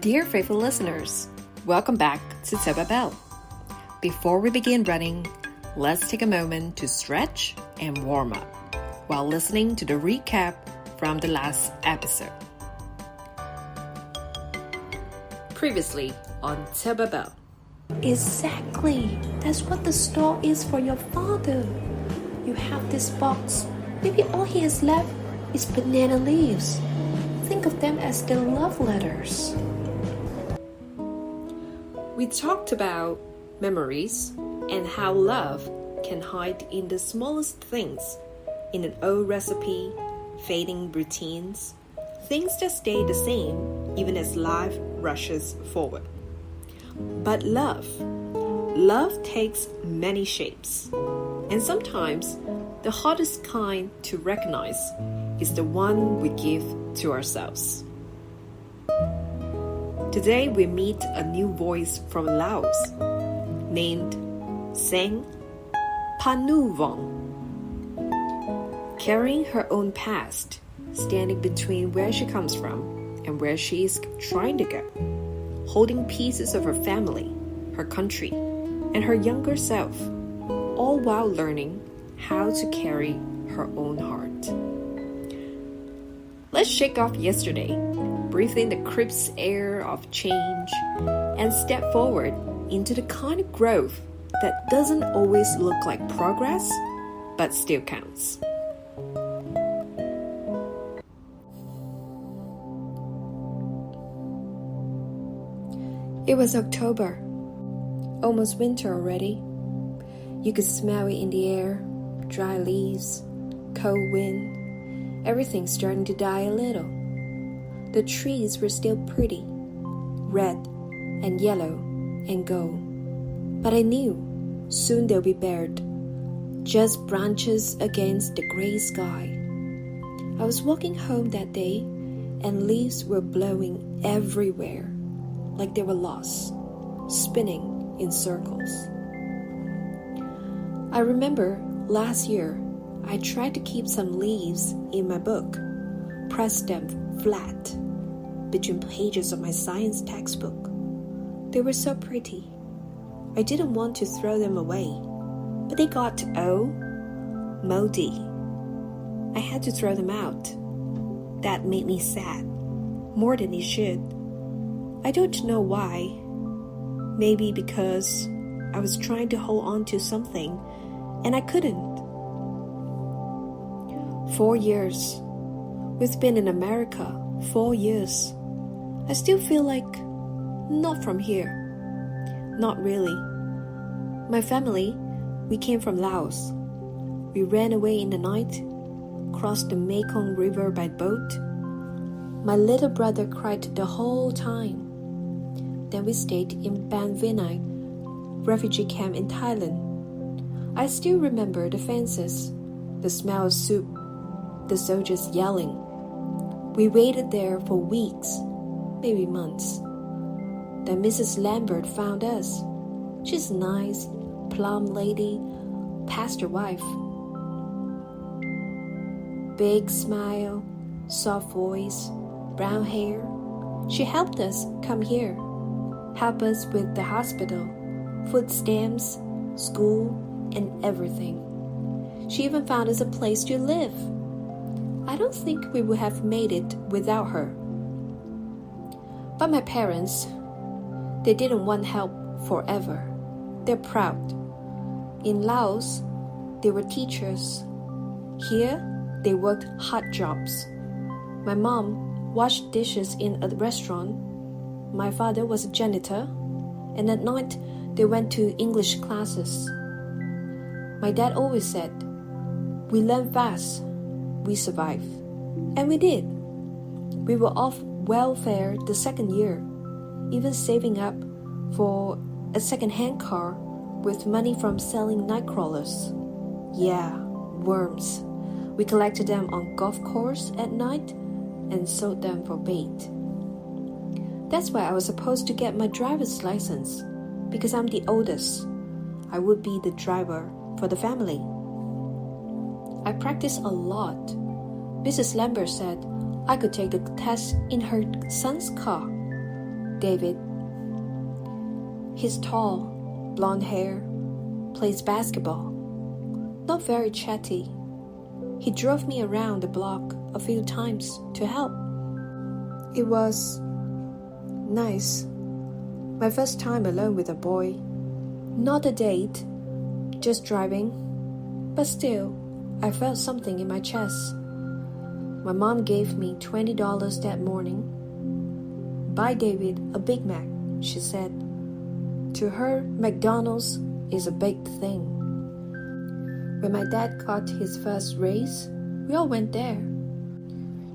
Dear faithful listeners, welcome back to Soba Bell. Before we begin running, let's take a moment to stretch and warm up while listening to the recap from the last episode. Previously on Soba Bell. Exactly. That's what the store is for your father. You have this box. Maybe all he has left is banana leaves. Think of them as the love letters. We talked about memories and how love can hide in the smallest things, in an old recipe, fading routines, things that stay the same even as life rushes forward. But love takes many shapes, and sometimes the hardest kind to recognize is the one we give to ourselves. Today we meet a new voice from Laos named Sang Panuvong. Carrying her own past, standing between where she comes from and where she is trying to go, holding pieces of her family, her country, and her younger self, all while learning how to carry her own heart. Let's shake off yesterday, breathe in the crisp air of change, and step forward into the kind of growth that doesn't always look like progress, but still counts. It was October, almost winter already. You could smell it in the air, dry leaves, cold wind, everything starting to die a little. The trees were still pretty, red and yellow and gold. But I knew soon they'll be bared, just branches against the gray sky. I was walking home that day and leaves were blowing everywhere, like they were lost, spinning in circles. I remember last year I tried to keep some leaves in my book, pressed them flat between pages of my science textbook. They were so pretty. I didn't want to throw them away, but they got moldy. I had to throw them out. That made me sad, more than it should. I don't know why. Maybe because I was trying to hold on to something and I couldn't. 4 years. We've been in America 4 years. I still feel like not from here. Not really. My family, we came from Laos. We ran away in the night, crossed the Mekong River by boat. My little brother cried the whole time. Then we stayed in Ban Vinai refugee camp in Thailand. I still remember the fences, the smell of soup, the soldiers yelling. We waited there for weeks, maybe months. Then Mrs. Lambert found us. She's a nice, plump lady, pastor wife. Big smile, soft voice, brown hair. She helped us come here, help us with the hospital, food stamps, school, and everything. She even found us a place to live. I don't think we would have made it without her. But my parents, they didn't want help forever. They're proud. In Laos, they were teachers. Here, they worked hard jobs. My mom washed dishes in a restaurant. My father was a janitor. And at night, they went to English classes. My dad always said, "We learn fast, we survive." And we did. We were off welfare the second year, even saving up for a second-hand car with money from selling night crawlers. Yeah, worms. We collected them on golf course at night and sold them for bait. That's why I was supposed to get my driver's license, because I'm the oldest. I would be the driver for the family. I practiced a lot. Mrs. Lambert said I could take the test in her son's car. David. He's tall, blonde hair, plays basketball. Not very chatty. He drove me around the block a few times to help. It was nice. My first time alone with a boy. Not a date, just driving. But still, I felt something in my chest. My mom gave me $20 that morning. Buy David a Big Mac, she said. To her, McDonald's is a big thing. When my dad got his first raise, we all went there.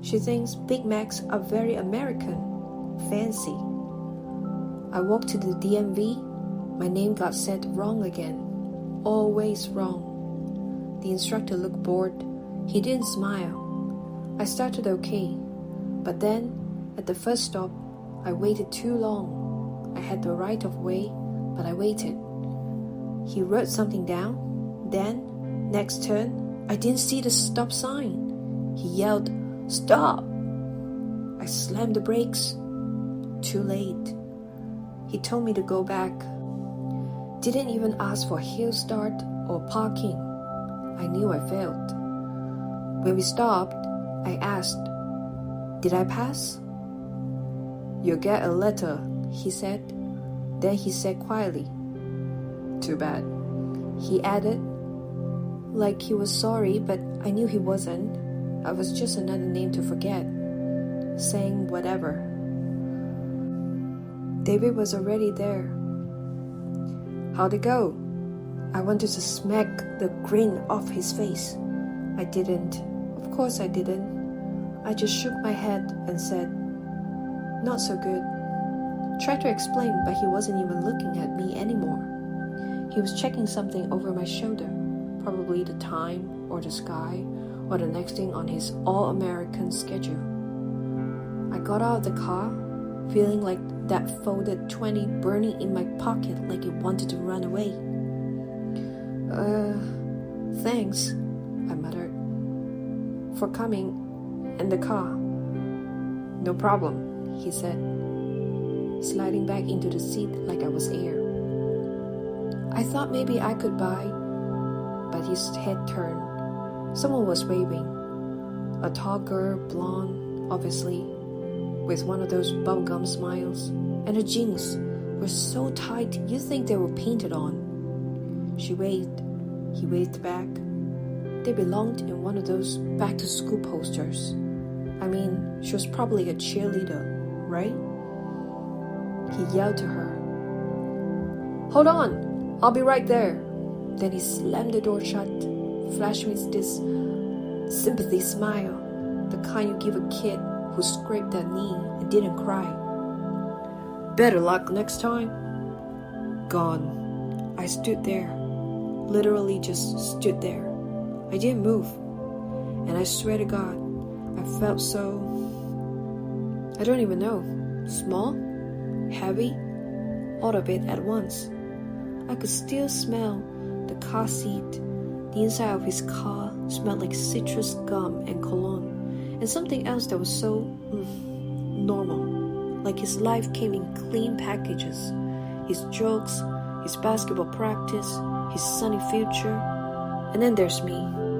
She thinks Big Macs are very American, fancy. I walked to the DMV. My name got said wrong again. Always wrong. The instructor looked bored. He didn't smile. I started okay, but then, at the first stop, I waited too long. I had the right of way, but I waited. He wrote something down. Then, next turn, I didn't see the stop sign. He yelled, "Stop!" I slammed the brakes. Too late. He told me to go back. Didn't even ask for hill start or parking. I knew I failed. When we stopped, I asked, "Did I pass?" "You'll get a letter," he said. Then he said quietly, "Too bad." He added, like he was sorry, but I knew he wasn't. I was just another name to forget, saying whatever. David was already there. "How'd it go?" I wanted to smack the grin off his face. I didn't. Of course I didn't. I just shook my head and said, "Not so good." Tried to explain, but he wasn't even looking at me anymore. He was checking something over my shoulder, probably the time or the sky or the next thing on his all-American schedule. I got out of the car, feeling like that folded 20 burning in my pocket like it wanted to run away. Thanks," I muttered, "for coming in the car." "No problem," he said, sliding back into the seat like I was air. I thought maybe I could buy, but his head turned. Someone was waving. A tall girl, blonde, obviously, with one of those bubblegum smiles, and her jeans were so tight you'd think they were painted on. She waved. He waved back. They belonged in one of those back-to-school posters. I mean, she was probably a cheerleader, right? He yelled to her, "Hold on, I'll be right there." Then he slammed the door shut, flashed me this sympathy smile, the kind you give a kid who scraped their knee and didn't cry. "Better luck next time." Gone. I stood there, literally just stood there. I didn't move, and I swear to God, I felt so, I don't even know, small, heavy, all of it at once. I could still smell the car seat. The inside of his car smelled like citrus gum and cologne, and something else that was so normal, like his life came in clean packages. His jokes, his basketball practice, his sunny future. And then there's me,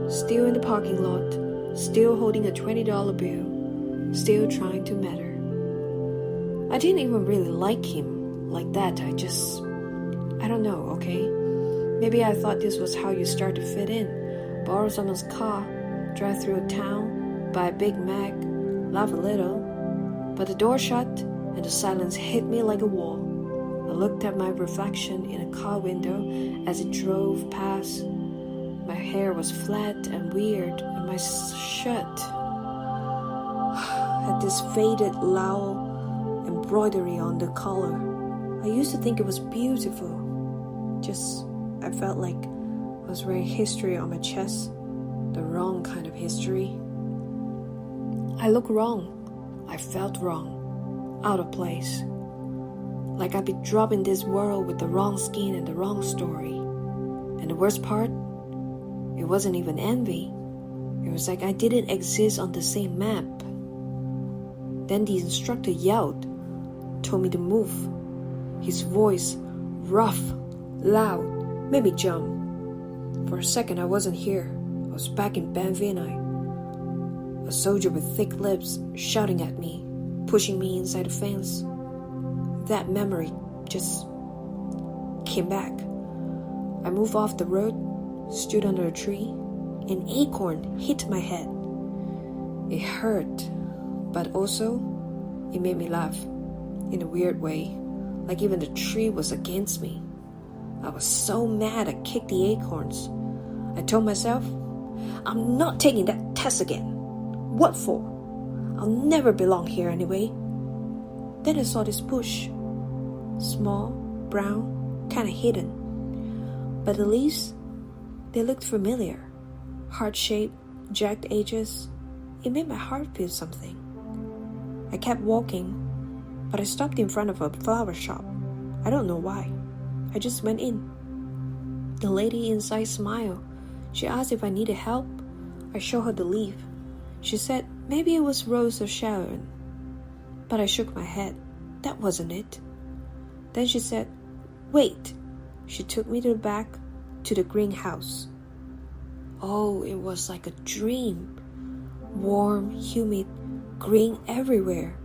still in the parking lot, still holding a $20 bill, still trying to matter. I didn't even really like him like that. I don't know, okay? Maybe I thought this was how you start to fit in. Borrow someone's car, drive through a town, buy a Big Mac, laugh a little. But the door shut and the silence hit me like a wall. I looked at my reflection in a car window as it drove past. My hair was flat and weird, and my shirt had this faded Lao embroidery on the collar. I used to think it was beautiful. I felt like I was wearing history on my chest, the wrong kind of history. I looked wrong. I felt wrong, out of place. Like I'd be dropped in this world with the wrong skin and the wrong story. And the worst part, it wasn't even envy. It was like I didn't exist on the same map. Then the instructor yelled, told me to move. His voice, rough, loud, made me jump. For a second, I wasn't here. I was back in Ben Vinai. A soldier with thick lips shouting at me, pushing me inside the fence. That memory just came back. I moved off the road, stood under a tree. An acorn hit my head. It hurt, but also it made me laugh in a weird way, like even the tree was against me. I was so mad I kicked the acorns. I told myself, I'm not taking that test again. What for? I'll never belong here anyway. Then I saw this bush. Small, brown, kind of hidden. But the leaves, they looked familiar. Heart-shaped, jagged edges. It made my heart feel something. I kept walking, but I stopped in front of a flower shop. I don't know why. I just went in. The lady inside smiled. She asked if I needed help. I showed her the leaf. She said maybe it was Rose of Sharon. But I shook my head. That wasn't it. Then she said, wait. She took me to the back, to the greenhouse. Oh, it was like a dream. Warm, humid, green everywhere.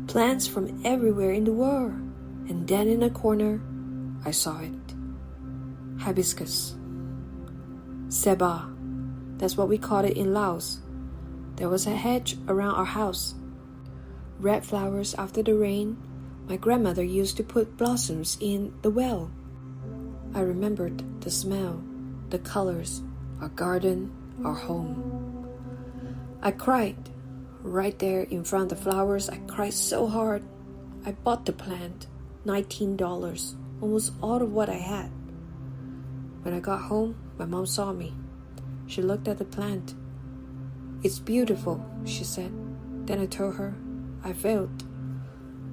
Plants from everywhere in the world. And then in a corner, I saw it. Hibiscus. Seba. That's what we called it in Laos. There was a hedge around our house. Red flowers after the rain. My grandmother used to put blossoms in the well. I remembered the smell, the colors, our garden, our home. I cried. Right there in front of the flowers, I cried so hard. I bought the plant, $19, almost all of what I had. When I got home, my mom saw me. She looked at the plant. It's beautiful, she said. Then I told her I failed.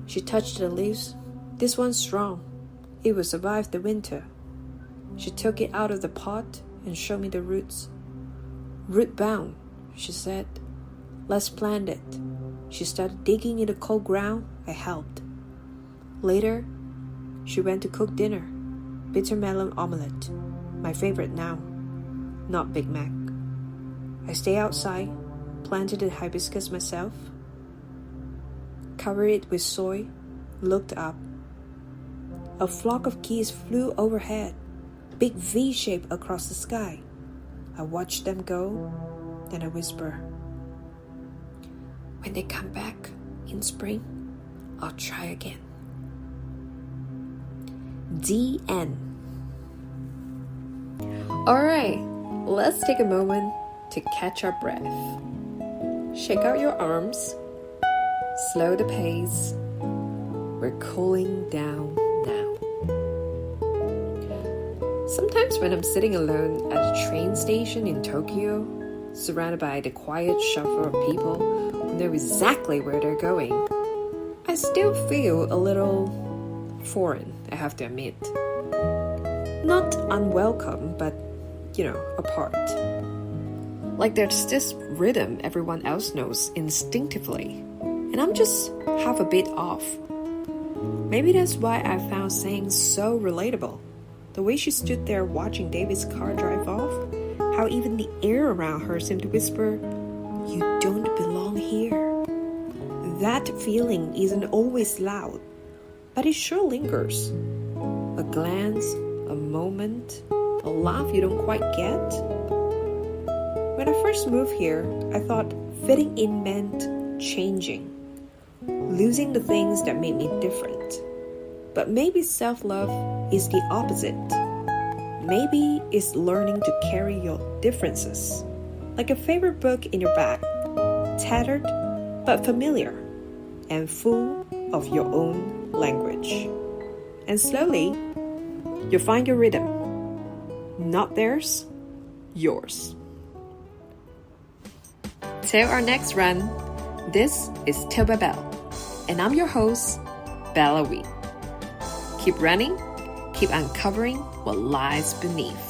She touched the leaves. This one's strong. It will survive the winter. She took it out of the pot and showed me the roots. Root bound, she said. Let's plant it. She started digging in the cold ground. I helped. Later, she went to cook dinner. Bitter melon omelette. My favorite now. Not Big Mac. I stayed outside, planted the hibiscus myself, covered it with soil, looked up. A flock of geese flew overhead, big V shape across the sky. I watched them go, then I whisper, when they come back in spring, I'll try again. The end. Alright, let's take a moment to catch our breath. Shake out your arms. Slow the pace. We're cooling down now. Sometimes when I'm sitting alone at a train station in Tokyo, surrounded by the quiet shuffle of people who know exactly where they're going, I still feel a little foreign, I have to admit. Not unwelcome, but, apart. Like there's this rhythm everyone else knows instinctively, and I'm just half a bit off. Maybe that's why I found Sang so relatable. The way she stood there watching David's car drive off, how even the air around her seemed to whisper, you don't belong here. That feeling isn't always loud, but it sure lingers. A glance, a moment, a laugh you don't quite get. When I first moved here, I thought fitting in meant changing, losing the things that made me different. But maybe self-love is the opposite. Maybe it's learning to carry your differences, like a favorite book in your bag, tattered but familiar, and full of your own language. And slowly, you'll find your rhythm. Not theirs, yours. Till our next run, this is Toba Bell, and I'm your host, Bella Wee. Keep running, keep uncovering what lies beneath.